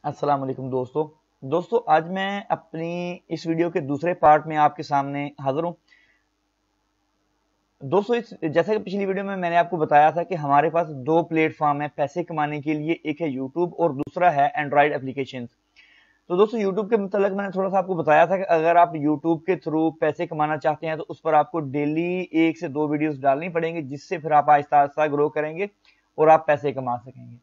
अस्सलाम वालेकुम दोस्तों आज मैं अपनी इस वीडियो के दूसरे पार्ट में आपके सामने हाजिर हूँ। दोस्तों जैसा कि पिछली वीडियो में मैंने आपको बताया था कि हमारे पास दो प्लेटफॉर्म है पैसे कमाने के लिए, एक है यूट्यूब और दूसरा है एंड्रॉयड एप्लीकेशन। तो दोस्तों यूट्यूब के मतलब मैंने थोड़ा सा आपको बताया था कि अगर आप यूट्यूब के थ्रू पैसे कमाना चाहते हैं तो उस पर आपको डेली 1 से 2 वीडियोस डालनी पड़ेंगी, जिससे फिर आप आहिस्ता आहिस्ता ग्रो करेंगे और आप पैसे कमा सकेंगे।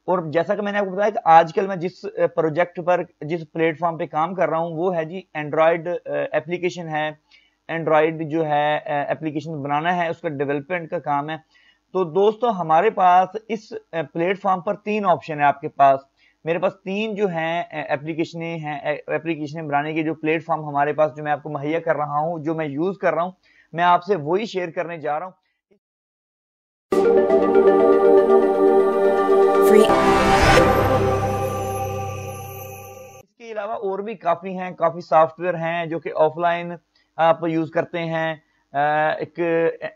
और जैसा कि मैंने आपको बताया कि आजकल मैं जिस प्रोजेक्ट पर, जिस प्लेटफॉर्म पे काम कर रहा हूँ वो है जी एंड्रॉयड एप्लीकेशन है। एंड्रॉयड जो है एप्लीकेशन बनाना है, उसका डेवलपमेंट का काम है। तो दोस्तों हमारे पास इस प्लेटफॉर्म पर 3 ऑप्शन है आपके पास। मेरे पास 3 जो हैं एप्लीकेशनें बनाने के जो प्लेटफॉर्म हमारे पास, जो मैं आपको मुहैया कर रहा हूँ, जो मैं यूज कर रहा हूँ, मैं आपसे वही शेयर करने जा रहा हूँ। इसके अलावा और भी काफी सॉफ्टवेयर हैं जो कि ऑफलाइन आप यूज करते हैं। एक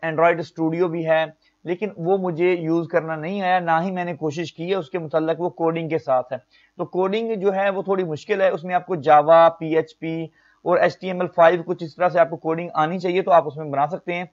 एंड्रॉयड स्टूडियो भी है, लेकिन वो मुझे यूज करना नहीं आया, ना ही मैंने कोशिश की है उसके मुताल्लिक। वो कोडिंग के साथ है, तो कोडिंग जो है वो थोड़ी मुश्किल है। उसमें आपको जावा, पीएचपी और HTML5 कुछ इस तरह से आपको कोडिंग आनी चाहिए, तो आप उसमें बना सकते हैं।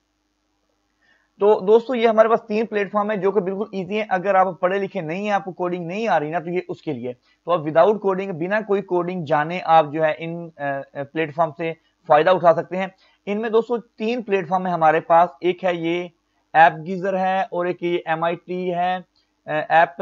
तो दोस्तों ये हमारे पास 3 प्लेटफॉर्म है जो कि बिल्कुल इजी है। अगर आप पढ़े लिखे नहीं है, आपको कोडिंग नहीं आ रही ना, तो ये उसके लिए। तो आप विदाउट कोडिंग, बिना कोई कोडिंग जाने आप जो है इन प्लेटफॉर्म से फायदा उठा सकते हैं। इनमें दोस्तों 3 प्लेटफॉर्म है हमारे पास। एक है ये ऐप गीजर है, और एक ये MIT है, ऐप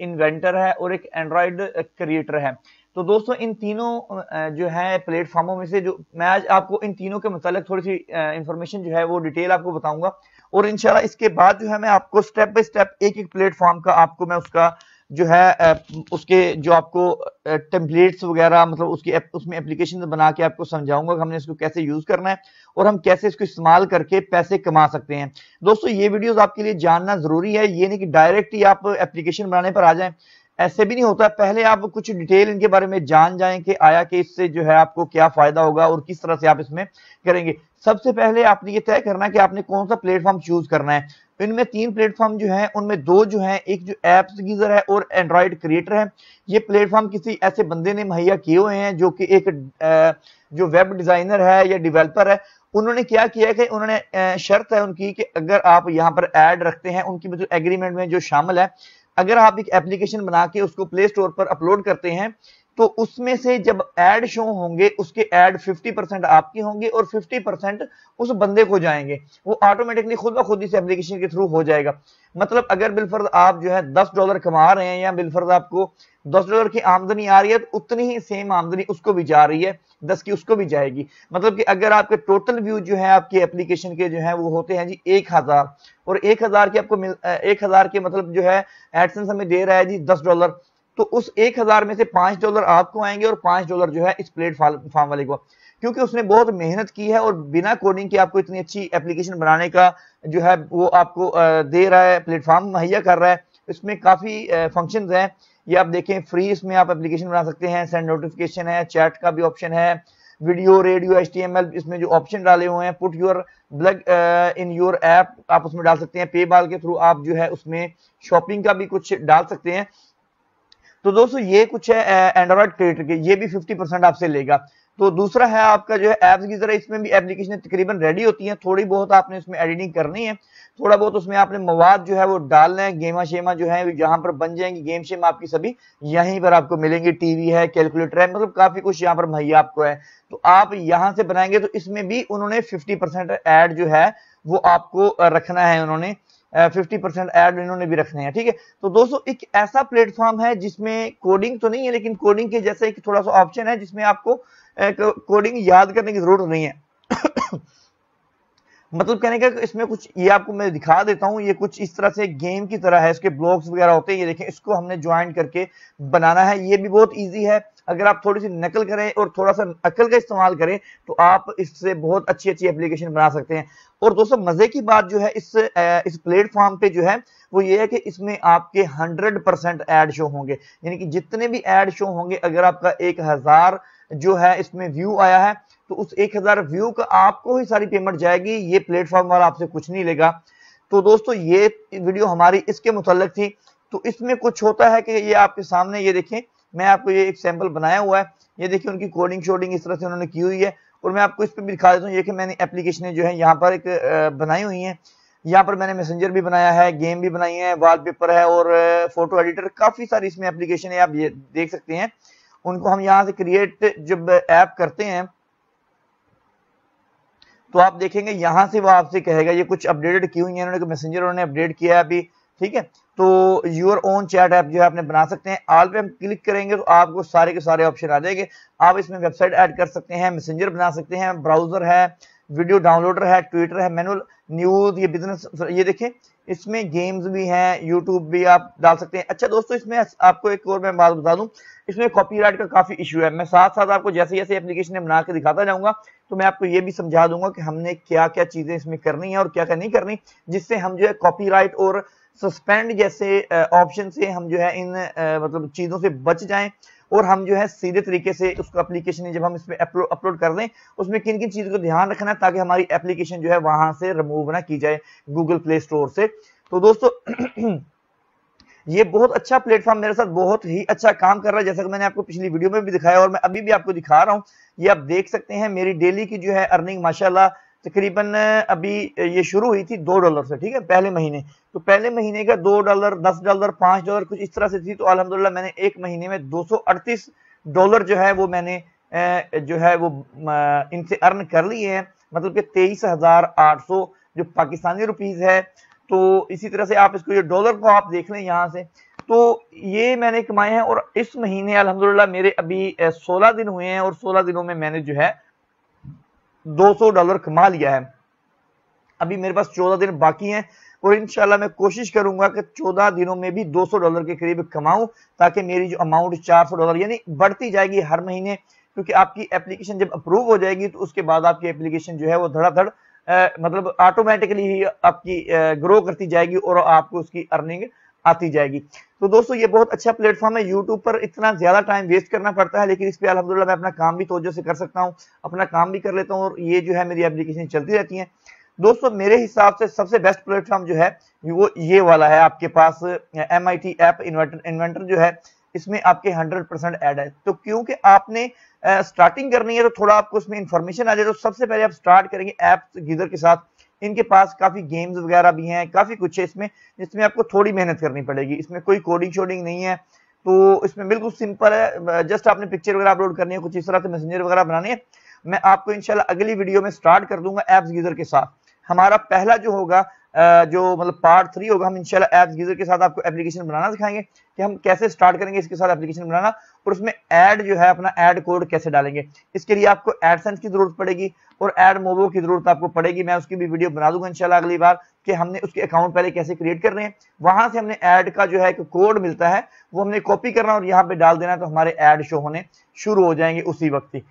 इन्वेंटर है, और एक एंड्रॉयड क्रिएटर है। तो दोस्तों इन तीनों जो है प्लेटफॉर्मों में से जो मैं आज आपको इन तीनों के मुतालिक थोड़ी सी इंफॉर्मेशन जो है वो डिटेल आपको बताऊंगा, और इंशाल्लाह इसके बाद जो है मैं आपको स्टेप बाय स्टेप एक एक प्लेटफॉर्म का आपको मैं उसका जो है उसके जो आपको टेम्पलेट्स वगैरह, मतलब उसमें एप्लीकेशन बना के आपको समझाऊंगा कि हमने इसको कैसे यूज करना है और हम कैसे इसको इस्तेमाल करके पैसे कमा सकते हैं। दोस्तों ये वीडियोस आपके लिए जानना जरूरी है, ये नहीं कि डायरेक्ट ही आप एप्लीकेशन बनाने पर आ जाएं, ऐसे भी नहीं होता। पहले आप कुछ डिटेल इनके बारे में जान जाएं कि आया कि इससे जो है आपको क्या फायदा होगा और किस तरह से आप इसमें करेंगे। सबसे पहले आपने ये तय करना है कि आपने कौन सा प्लेटफॉर्म चूज करना है। इनमें 3 प्लेटफॉर्म जो है, उनमें 2 जो है, एक जो एप्स गीजर है और एंड्रॉयड क्रिएटर है। ये प्लेटफॉर्म किसी ऐसे बंदे ने मुहैया किए हुए हैं जो कि एक जो वेब डिजाइनर है या डेवलपर है। उन्होंने क्या किया है कि उन्होंने शर्त है उनकी कि अगर आप यहाँ पर ऐड रखते हैं, उनकी मतलब एग्रीमेंट में जो शामिल है, अगर आप एक एप्लीकेशन बना के उसको प्ले स्टोर पर अपलोड करते हैं तो उसमें से जब ऐड शो होंगे, उसके ऐड 50% आपके होंगे और 50% उस बंदे को जाएंगे। वो ऑटोमेटिकली खुद ब खुद इस एप्लीकेशन के थ्रू हो जाएगा। मतलब अगर बिलफर्ज आप जो है $10 कमा रहे हैं, या बिलफर्ज आपको $10 की आमदनी आ रही है, तो उतनी ही सेम आमदनी उसको भी जा रही है, 10 की उसको भी जाएगी। मतलब कि अगर आपके टोटल व्यू जो है आपके एप्लीकेशन के जो है वो होते हैं जी 1000, और 1000 के आपको 1000 के मतलब जो है एडसेंस हमें दे रहा है जी $10, तो उस 1000 में से $5 आपको आएंगे और $5 जो है इस प्लेटफॉर्म वाले को, क्योंकि उसने बहुत मेहनत की है और बिना कोडिंग के आपको इतनी अच्छी एप्लीकेशन बनाने का जो है वो आपको दे रहा है, प्लेटफॉर्म मुहैया कर रहा है। इसमें काफी फंक्शंस हैं, ये आप देखें फ्री, इसमें आप एप्लीकेशन बना सकते हैं। सेंड नोटिफिकेशन है, चैट का भी ऑप्शन है, वीडियो, रेडियो, HTML इसमें जो ऑप्शन डाले हुए हैं, put your blog in your app आप उसमें डाल सकते हैं। पेपाल के थ्रू आप जो है उसमें शॉपिंग का भी कुछ डाल सकते हैं। तो दोस्तों ये कुछ है एंड्रॉयड क्रिएटर के, ये भी 50% आपसे लेगा। तो दूसरा है आपका जो है एप्स गीजर है, इसमें भी एप्लीकेशन तकरीबन रेडी होती है, थोड़ी बहुत आपने इसमें एडिटिंग करनी है, थोड़ा बहुत उसमें आपने मवाद जो है वो डालना है। गेमा शेमा जो है जहां पर बन जाएंगी, गेम शेम आपकी सभी यहीं पर आपको मिलेंगी। टीवी है, कैलकुलेटर है, मतलब काफी कुछ यहाँ पर मुहैया आपको है। तो आप यहां से बनाएंगे तो इसमें भी उन्होंने 50% ऐड जो है वो आपको रखना है, उन्होंने 50% ऐड इन्होंने भी रखने हैं, ठीक है। तो दोस्तों एक ऐसा प्लेटफॉर्म है जिसमें कोडिंग तो नहीं है, लेकिन कोडिंग के जैसा एक थोड़ा सा ऑप्शन है जिसमें आपको कोडिंग याद करने की जरूरत नहीं है। मतलब कहने का इसमें कुछ, ये आपको मैं दिखा देता हूं, ये कुछ इस तरह से गेम की तरह है, इसके ब्लॉक्स वगैरह होते हैं, ये देखें, इसको हमने ज्वाइन करके बनाना है। ये भी बहुत इजी है, अगर आप थोड़ी सी नकल करें और थोड़ा सा अकल का इस्तेमाल करें तो आप इससे बहुत अच्छी अच्छी एप्लीकेशन बना सकते हैं। और दोस्तों मजे की बात जो है इस प्लेटफॉर्म पे जो है वो ये है कि इसमें आपके 100% ऐड शो होंगे, यानी कि जितने भी ऐड शो होंगे, अगर आपका 1000 जो है इसमें व्यू आया है तो उस 1000 व्यू का आपको ही सारी पेमेंट जाएगी, ये प्लेटफॉर्म वाला आपसे कुछ नहीं लेगा। तो दोस्तों ये वीडियो हमारी इसके मुताल्लिक थी। तो इसमें कुछ होता है कि ये आपके सामने, ये देखें, मैं आपको ये एक सैंपल बनाया हुआ है, ये देखिए उनकी कोडिंग शोडिंग इस तरह से उन्होंने की हुई है। और मैं आपको इस पर भी दिखा देता हूँ, ये कि मैंने एप्लीकेशन जो है यहाँ पर एक बनाई हुई है। यहाँ पर मैंने मैसेंजर भी बनाया है, गेम भी बनाई है, वॉलपेपर है और फोटो एडिटर, काफी सारी इसमें एप्लीकेशन है, आप ये देख सकते हैं। उनको हम यहाँ से क्रिएट जब ऐप करते हैं तो आप देखेंगे यहाँ से वो आपसे कहेगा ये कुछ अपडेटेड की हुई है, उन्होंने मैसेंजर उन्होंने अपडेट किया है अभी, ठीक है। तो यूर ओन चैट ऐप जो है आपने बना सकते हैं। ऑल पे हम क्लिक करेंगे तो आपको सारे के सारे ऑप्शन आ जाएंगे। आप इसमें वेबसाइट ऐड कर सकते हैं, मैसेंजर बना सकते हैं, ब्राउजर है, वीडियो डाउनलोडर है, ट्विटर है, मैनुअल न्यूज, ये बिजनेस, ये देखें इसमें गेम्स भी हैं, यूट्यूब भी आप डाल सकते हैं। अच्छा दोस्तों, इसमें आपको एक और मैं बात बता दूं, इसमें कॉपीराइट का काफी इशू है। मैं साथ साथ आपको जैसे जैसे एप्लीकेशन बना के दिखाता जाऊंगा तो मैं आपको ये भी समझा दूंगा कि हमने क्या क्या चीजें इसमें करनी है और क्या क्या नहीं करनी, जिससे हम जो है कॉपीराइट और सस्पेंड जैसे ऑप्शन से हम जो है इन मतलब चीजों से बच जाएं और हम जो है सीधे तरीके से उसको एप्लीकेशन जब हम इसमें अपलोड कर दें उसमें किन किन चीजों को ध्यान रखना है ताकि हमारी एप्लीकेशन जो है वहां से रिमूव ना की जाए गूगल प्ले स्टोर से। तो दोस्तों ये बहुत अच्छा प्लेटफॉर्म मेरे साथ बहुत ही अच्छा काम कर रहा है, जैसा कि मैंने आपको पिछली वीडियो में भी दिखाया और मैं अभी भी आपको दिखा रहा हूं। ये आप देख सकते हैं मेरी डेली की जो है अर्निंग माशाल्लाह तकरीबन अभी ये शुरू हुई थी $2 से, ठीक है, पहले महीने। तो पहले महीने का $2, $10, $5 कुछ इस तरह से थी। तो अल्हम्दुलिल्लाह मैंने एक महीने में $238 जो है वो मैंने जो है वो इनसे अर्न कर लिए हैं, मतलब कि 23,800 जो पाकिस्तानी रुपीज है। तो इसी तरह से आप इसको ये डॉलर को आप देख लें यहाँ से, तो ये मैंने कमाए हैं। और इस महीने अल्हम्दुलिल्लाह मेरे अभी 16 दिन हुए हैं और 16 दिनों में मैंने जो है $200 कमा लिया है। अभी मेरे पास 14 दिन बाकी हैं और इंशाल्लाह मैं कोशिश करूंगा कि 14 दिनों में भी $200 के करीब कमाऊं ताकि मेरी जो अमाउंट $400 यानी बढ़ती जाएगी हर महीने, क्योंकि आपकी एप्लीकेशन जब अप्रूव हो जाएगी तो उसके बाद आपकी एप्लीकेशन जो है वो धड़ाधड़ मतलब ऑटोमेटिकली ही आपकी ग्रो करती जाएगी और आपको उसकी अर्निंग आती जाएगी। तो दोस्तों ये बहुत अच्छा प्लेटफॉर्म है। यूट्यूब पर इतना ज्यादा टाइम वेस्ट करना पड़ता है, लेकिन इस पे अल्हम्दुलिल्लाह मैं अपना काम भी तवज्जो से कर सकता हूँ, अपना काम भी कर लेता हूँ और ये जो है मेरी एप्लीकेशन चलती रहती है। दोस्तों मेरे हिसाब से सबसे बेस्ट प्लेटफॉर्म जो है वो ये वाला है, आपके पास MIT ऐप इन्वेंटर जो है, इसमें आपके 100% ऐड है। तो क्योंकि आपने स्टार्टिंग करनी है तो थोड़ा आपको उसमें इंफॉर्मेशन आ जाए, तो सबसे पहले आप स्टार्ट करेंगे ऐप गीजर के साथ। इनके पास काफी गेम्स वगैरह भी हैं, काफी कुछ है इसमें जिसमें आपको थोड़ी मेहनत करनी पड़ेगी। इसमें कोई कोडिंग शोडिंग नहीं है, तो इसमें बिल्कुल सिंपल है। जस्ट आपने पिक्चर वगैरह अपलोड करनी है, कुछ इस तरह से मैसेंजर वगैरह बनानी है। मैं आपको इंशाल्लाह अगली वीडियो में स्टार्ट कर दूंगा एप्स गीजर के साथ। हमारा पहला जो होगा जो मतलब पार्ट 3 होगा, हम इंशाल्लाह एप्स गीजर के साथ आपको एप्लीकेशन बनाना सिखाएंगे कि हम कैसे स्टार्ट करेंगे इसके साथ एप्लीकेशन बनाना और उसमें ऐड जो है अपना ऐड कोड कैसे डालेंगे। इसके लिए आपको एडसेंस की जरूरत पड़ेगी और एड मोबो की जरूरत आपको पड़ेगी। मैं उसकी भी वीडियो बना दूंगा इंशाल्लाह अगली बार कि हमने उसके अकाउंट पहले कैसे क्रिएट करने हैं। वहां से हमने ऐड का जो है एक कोड मिलता है वो हमने कॉपी करना और यहाँ पे डाल देना, तो हमारे ऐड शो होने शुरू हो जाएंगे उसी वक्त ही।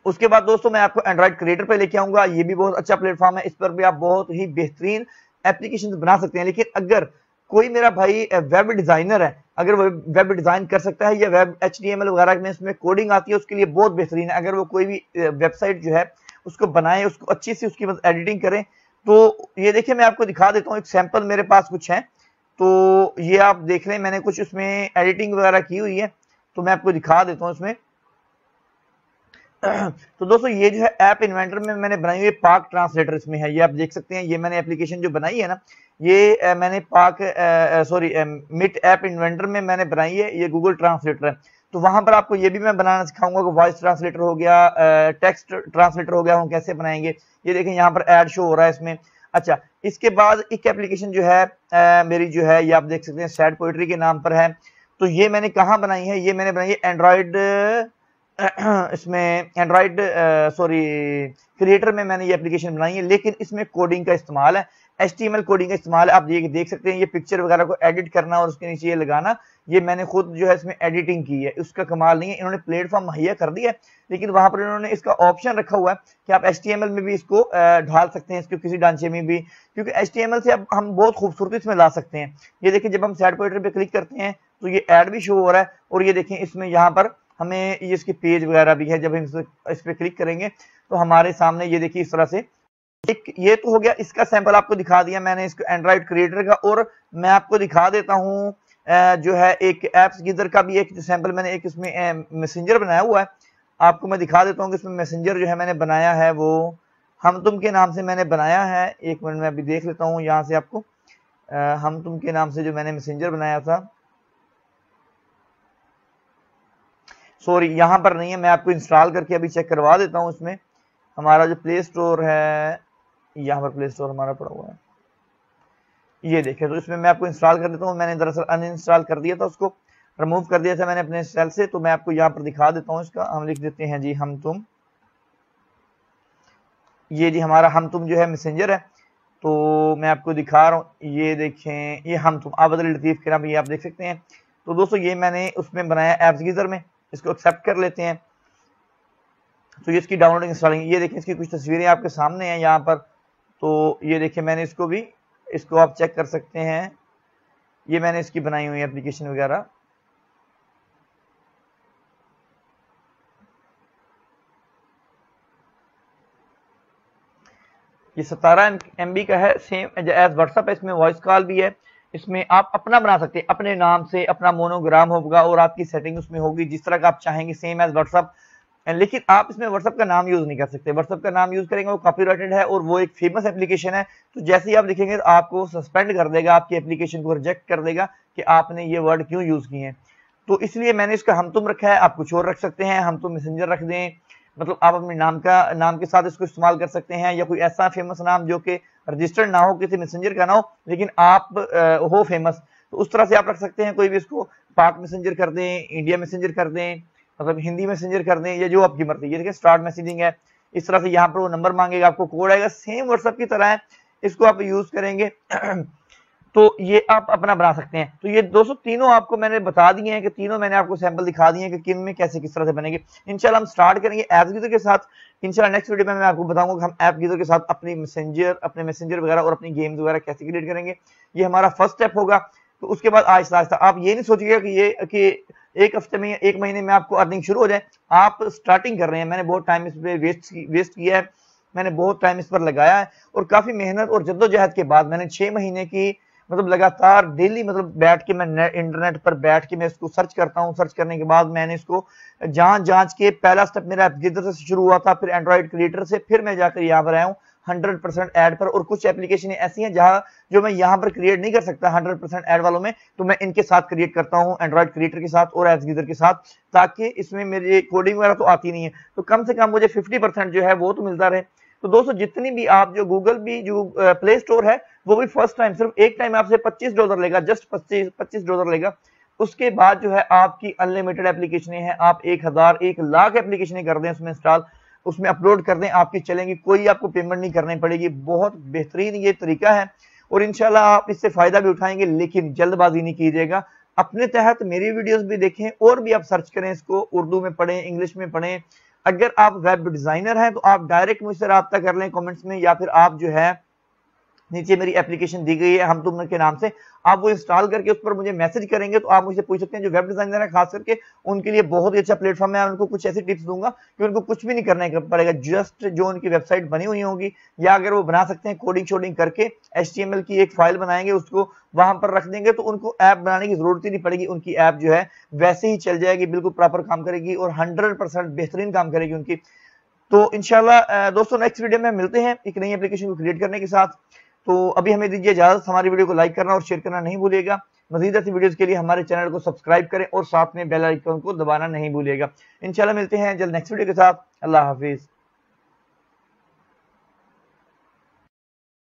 उसके बाद दोस्तों मैं आपको एंड्रॉइड क्रिएटर पे लेके आऊंगा, ये भी बहुत अच्छा प्लेटफॉर्म है, इस पर भी आप बहुत ही बेहतरीन एप्लीकेशन बना सकते हैं। लेकिन अगर कोई मेरा भाई वेब डिजाइनर है, अगर वो वेब डिजाइन कर सकता है या वेब HTML वगैरह में इसमें कोडिंग आती है, उसके लिए बहुत बेहतरीन है। अगर वो कोई भी वेबसाइट जो है उसको बनाए, उसको अच्छी सी उसकी एडिटिंग करें, तो ये देखिए मैं आपको दिखा देता हूँ एक सैंपल मेरे पास कुछ है, तो ये आप देख लें मैंने कुछ उसमें एडिटिंग वगैरह की हुई है, तो मैं आपको दिखा देता हूँ इसमें। तो दोस्तों ये जो है ऐप इन्वेंटर में मैंने बनाई हुई पाक ट्रांसलेटर इसमें है, ये आप देख सकते हैं। ये मैंने एप्लीकेशन जो बनाई है ना, ये मैंने मिट ऐप इन्वेंटर में मैंने बनाई है, ये गूगल ट्रांसलेटर है। तो वहां पर आपको ये भी मैं बनाना सिखाऊंगा कि वॉइस ट्रांसलेटर हो गया, टेक्स्ट ट्रांसलेटर हो गया, हम कैसे बनाएंगे। ये देखें यहाँ पर ऐड शो हो रहा है इसमें। अच्छा, इसके बाद एक एप्लीकेशन जो है मेरी जो है ये आप देख सकते हैं सैड पोएट्री के नाम पर है। तो ये मैंने कहाँ बनाई है, ये मैंने बनाई है एंड्रॉइड इसमें एंड्रॉइड क्रिएटर में मैंने ये एप्लीकेशन बनाई है, लेकिन इसमें कोडिंग का इस्तेमाल है, HTML कोडिंग का इस्तेमाल है। आप ये देख सकते हैं ये पिक्चर वगैरह को एडिट करना और उसके नीचे ये लगाना, ये मैंने खुद जो है इसमें एडिटिंग की है। उसका कमाल नहीं है, इन्होंने प्लेटफॉर्म मुहैया कर दिया है, लेकिन वहां पर इन्होंने इसका ऑप्शन रखा हुआ है कि आप HTML में भी इसको ढाल सकते हैं, इसको किसी ढांचे में भी, क्योंकि HTML से अब हम बहुत खूबसूरती इसमें ला सकते हैं। ये देखिए जब हम सैड पोएट्री पे क्लिक करते हैं तो ये ऐड भी शो हो रहा है, और ये देखें इसमें यहाँ पर हमें ये इसकी पेज वगैरह भी है। जब हम इस पे क्लिक करेंगे तो हमारे सामने ये देखिए इस तरह से ये तो हो गया, इसका सैंपल आपको दिखा दिया मैंने इसको एंड्रॉइड क्रिएटर का। और मैं आपको दिखा देता हूँ जो है एक एप्स गीजर का भी एक सैंपल मैंने एक इसमें मैसेंजर बनाया हुआ है, आपको मैं दिखा देता हूँ कि इसमें मैसेंजर जो है मैंने बनाया है वो हम तुम के नाम से मैंने बनाया है। एक मिनट में अभी देख लेता हूँ यहाँ से आपको हम तुम के नाम से जो मैंने मैसेंजर बनाया था, सॉरी यहाँ पर नहीं है, मैं आपको इंस्टॉल करके अभी चेक करवा देता हूँ। इसमें हमारा जो प्ले स्टोर है, यहाँ पर प्ले स्टोर हमारा पड़ा हुआ है, ये देखें। तो इसमें मैं आपको इंस्टॉल कर देता हूँ। मैंने दरअसल अनइंस्टॉल कर दिया था, उसको रिमूव कर दिया था मैंने अपने सेल से, तो मैं आपको यहाँ पर दिखा देता हूँ। इसका हम लिख देते हैं जी हम तुम, ये जी हमारा हम तुम जो है मैसेंजर है। तो मैं आपको दिखा रहा हूँ, ये देखें, ये हम तुम आबद लतीफ के नाम, ये आप देख सकते हैं। तो दोस्तों ये मैंने उसमें बनाया एप्स गीजर में, इसको एक्सेप्ट कर लेते हैं। तो ये इसकी डाउनलोडिंग इंस्टॉलिंग, ये देखें इसकी कुछ तस्वीरें आपके सामने हैं यहाँ पर। तो ये देखिए मैंने इसको भी, इसको आप चेक कर सकते हैं, ये मैंने इसकी बनाई हुई एप्लीकेशन वगैरह। ये 17 MB का है, सेम एज व्हाट्सएप है। इसमें वॉइस कॉल भी है, इसमें आप अपना बना सकते हैं, अपने नाम से अपना मोनोग्राम होगा और आपकी सेटिंग उसमें होगी जिस तरह का आप चाहेंगे, सेम एज व्हाट्सएप। लेकिन आप इसमें व्हाट्सएप का नाम यूज नहीं कर सकते, व्हाट्सएप का नाम यूज करेंगे वो कॉपीराइटेड है और वो एक फेमस एप्लीकेशन है। तो जैसे ही आप लिखेंगे तो आपको सस्पेंड कर देगा, आपकी एप्लीकेशन को रिजेक्ट कर देगा कि आपने ये वर्ड क्यों यूज किए हैं। तो इसलिए मैंने इसका हम तुम रखा है, आप कुछ और रख सकते हैं, हम तुम मैसेंजर रख दें, मतलब आप अपने नाम के साथ इसको इस्तेमाल कर सकते हैं, या कोई ऐसा फेमस नाम जो कि रजिस्टर्ड ना हो, किसी मैसेंजर का ना हो लेकिन आप हो फेमस, तो उस तरह से आप रख सकते हैं। कोई भी इसको पाक मैसेंजर कर दें, इंडिया मैसेंजर कर दें, मतलब हिंदी मैसेंजर कर दें, या जो आपकी मर्जी। ये देखिए स्टार्ट मैसेजिंग है, इस तरह से यहाँ पर वो नंबर मांगेगा, आपको कोड आएगा, सेम व्हाट्सएप की तरह है, इसको आप यूज करेंगे तो ये आप अपना बना सकते हैं। तो ये दोस्तों तीनों आपको मैंने बता दिए हैं कि तीनों मैंने आपको सैंपल दिखा दिए हैं कि किन में कैसे किस तरह से बनेंगे। इंशाल्लाह हम स्टार्ट करेंगे एप्स गीजर के साथ। इंशाल्लाह नेक्स्ट वीडियो में मैं आपको बताऊंगा कि हम ऐप गीजर के साथ अपने मैसेंजर वगैरह और अपनी गेम्स वगैरह कैसे क्रिएट करेंगे। ये हमारा फर्स्ट स्टेप होगा। तो उसके बाद आहिस्ता आहिस्ता आप ये नहीं सोचिएगा कि एक हफ्ते में, एक महीने में आपको अर्निंग शुरू हो जाए। आप स्टार्टिंग कर रहे हैं, मैंने बहुत टाइम इस पर वेस्ट किया है, मैंने बहुत टाइम इस पर लगाया है और काफी मेहनत और जद्दोजहद के बाद मैंने 6 महीने की मतलब लगातार डेली मतलब बैठ के मैं इंटरनेट पर बैठ के मैं इसको सर्च करता हूँ। सर्च करने के बाद मैंने इसको जांच के पहला स्टेप मेरा एप्लीकेशन से शुरू हुआ था, फिर एंड्रॉइड क्रिएटर से, फिर मैं जाकर यहाँ पर आया हूँ 100% ऐड पर। और कुछ एप्लीकेशन ऐसी हैं जहां जो मैं यहाँ पर क्रिएट नहीं कर सकता 100% ऐड वालों में, तो मैं इनके साथ क्रिएट करता हूँ, एंड्रॉइड क्रिएटर के साथ और एप्स गीजर के साथ, ताकि इसमें मेरी कोडिंग वगैरह तो आती नहीं है, तो कम से कम मुझे 50% जो है वो तो मिलता रहे। तो दोस्तों जितनी भी आप जो गूगल भी जो प्ले स्टोर है वो भी फर्स्ट टाइम सिर्फ एक टाइम आपसे $25 लेगा, जस्ट $25 लेगा। उसके बाद जो है आपकी अनलिमिटेड एप्लीकेशनें हैं, आप 1000 1 लाख एप्लीकेशनें कर दें उसमें इंस्टॉल, उसमें अपलोड कर दें, आपकी चलेंगी, कोई आपको पेमेंट नहीं करनी पड़ेगी। बहुत बेहतरीन ये तरीका है और इंशाल्लाह आप इससे फायदा भी उठाएंगे, लेकिन जल्दबाजी नहीं कीजिएगा। अपने तहत मेरी वीडियोस भी देखें और भी आप सर्च करें, इसको उर्दू में पढ़ें, इंग्लिश में पढ़ें। अगर आप वेब डिजाइनर हैं तो आप डायरेक्ट मुझसे राब्ता कर लें कमेंट्स में, या फिर आप जो है नीचे मेरी एप्लीकेशन दी गई है हम तुम के नाम से, आप वो इंस्टॉल करके उस पर मुझे मैसेज करेंगे तो आप मुझे पूछ सकते हैं। जो वेब डिजाइनर है खास करके उनके लिए बहुत ही अच्छा प्लेटफॉर्म है। उनको कुछ ऐसी टिप्स दूंगा कि उनको कुछ भी नहीं करना पड़ेगा, जस्ट जो उनकी वेबसाइट बनी हुई होगी, या अगर वो बना सकते हैं कोडिंग शोडिंग करके HTML की एक फाइल बनाएंगे, उसको वहां पर रख देंगे, तो उनको ऐप बनाने की जरूरत ही नहीं पड़ेगी। उनकी ऐप जो है वैसे ही चल जाएगी, बिल्कुल प्रॉपर काम करेगी और 100% बेहतरीन काम करेगी उनकी। तो इंशाल्लाह दोस्तों नेक्स्ट वीडियो में मिलते हैं एक नई एप्लीकेशन को क्रिएट करने के साथ। तो अभी हमें दीजिए इजाजत, हमारी वीडियो को लाइक करना और शेयर करना नहीं भूलिएगा। मजीद ऐसी वीडियोस के लिए हमारे चैनल को सब्सक्राइब करें और साथ में बेल आइकन को दबाना नहीं भूलिएगा। इंशाल्लाह मिलते हैं जल्द नेक्स्ट वीडियो के साथ। अल्लाह हाफिज।